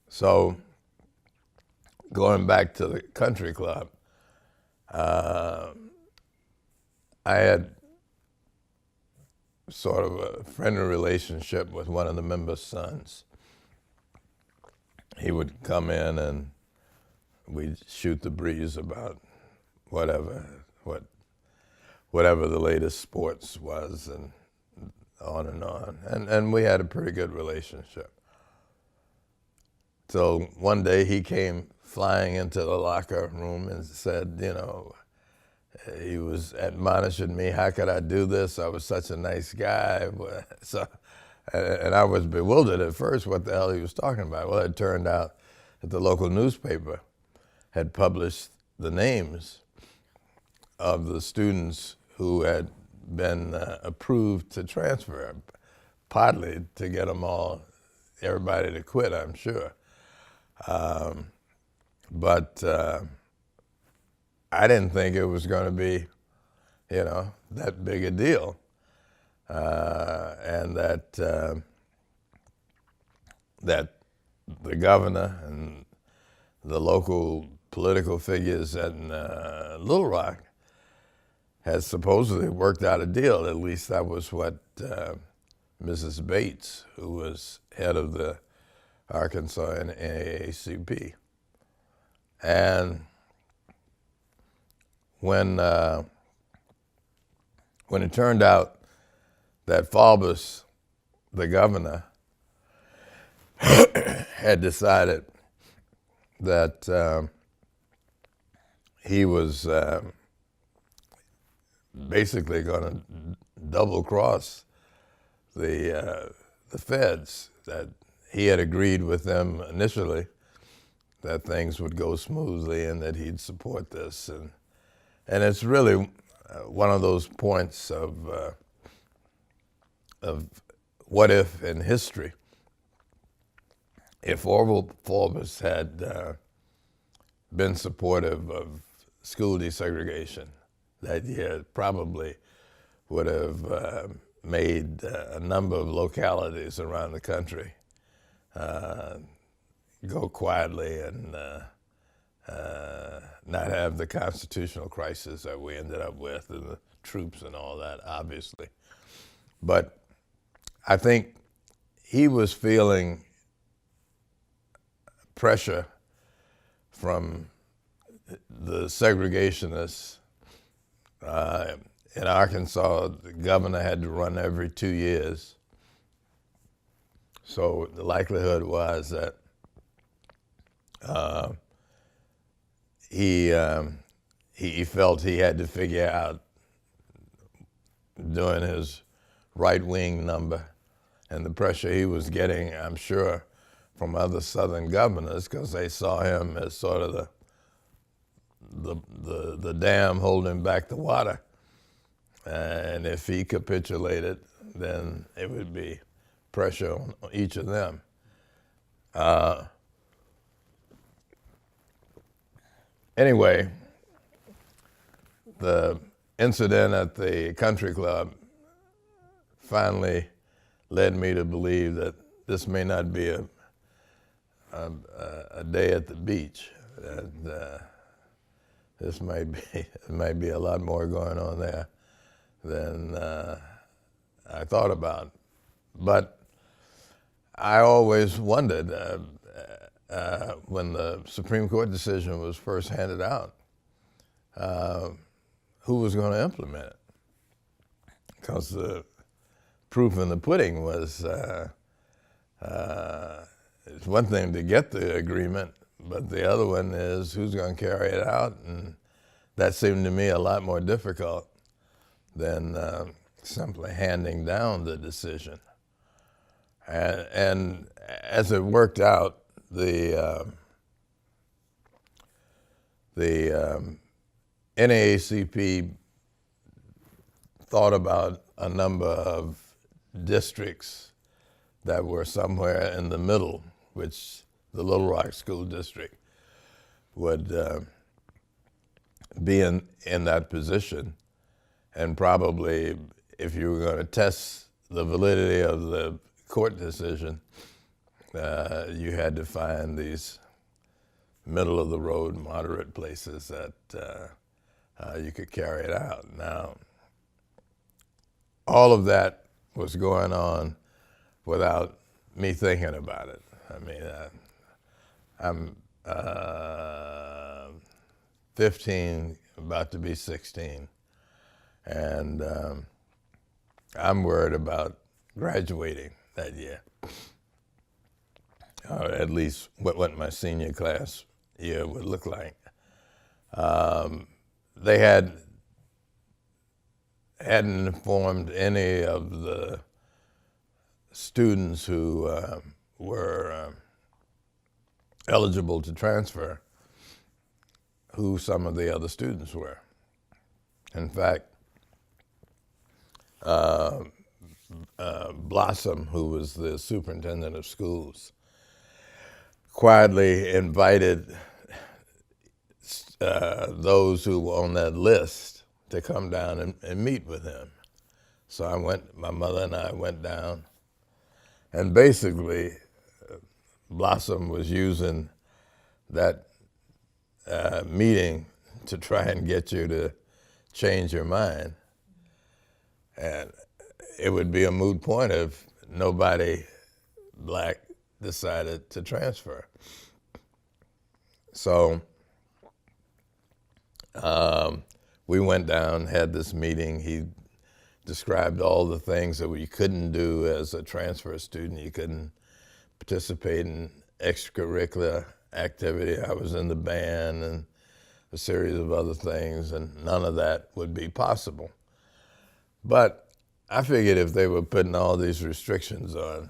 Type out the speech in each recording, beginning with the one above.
So going back to the country club, uh, I had sort of a friendly relationship with one of the members' sons. He would come in and we'd shoot the breeze about whatever, whatever the latest sports was, and on and on. And we had a pretty good relationship. So one day he came flying into the locker room and said, he was admonishing me, how could I do this? I was such a nice guy. So, and I was bewildered at first what the hell he was talking about. Well, it turned out that the local newspaper had published the names of the students who had been approved to transfer, partly to get them everybody to quit, I'm sure. But I didn't think it was going to be, that big a deal. And that the governor and the local political figures in Little Rock had supposedly worked out a deal. At least that was what Mrs. Bates, who was head of the Arkansas NAACP. And when it turned out that Faubus, the governor, had decided that he was basically going to double-cross the feds, that he had agreed with them initially that things would go smoothly and that he'd support this. And it's really one of those points of what if in history, if Orville Faubus had been supportive of school desegregation, that year probably would have made a number of localities around the country go quietly and not have the constitutional crisis that we ended up with, and the troops and all that, obviously. But I think he was feeling pressure from the segregationists. In Arkansas, the governor had to run every 2 years. So the likelihood was that he felt he had to figure out, doing his right-wing number, and the pressure he was getting, I'm sure, from other Southern governors, because they saw him as sort of the dam holding back the water. And if he capitulated, then it would be pressure on each of them. Anyway, the incident at the country club finally led me to believe that this may not be a day at the beach. That this might be a lot more going on there than I thought about. But I always wondered, when the Supreme Court decision was first handed out, who was going to implement it? Because the proof in the pudding was, it's one thing to get the agreement, but the other one is who's going to carry it out, and that seemed to me a lot more difficult than simply handing down the decision. And as it worked out, the NAACP thought about a number of districts that were somewhere in the middle, which the Little Rock School District would be in that position. And probably, if you were going to test the validity of the court decision, you had to find these middle of the road, moderate places that you could carry it out. Now, all of that was going on without me thinking about it. I mean, I'm 15, about to be 16, and I'm worried about graduating that year, or at least what my senior class year would look like. They hadn't informed any of the students who were eligible to transfer who some of the other students were. In fact, Blossom, who was the superintendent of schools, quietly invited those who were on that list to come down and meet with him. So my mother and I went down, and basically Blossom was using that meeting to try and get you to change your mind. And it would be a moot point if nobody black decided to transfer. So we went down, had this meeting. He described all the things that we couldn't do as a transfer student. You couldn't participate in extracurricular activity. I was in the band and a series of other things, and none of that would be possible. But I figured if they were putting all these restrictions on,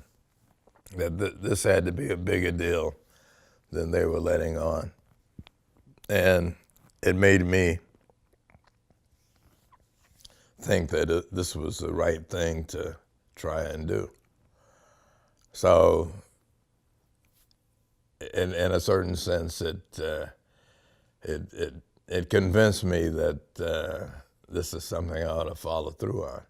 that this had to be a bigger deal than they were letting on. And it made me think that this was the right thing to try and do. So, in a certain sense, it convinced me that this is something I ought to follow through on.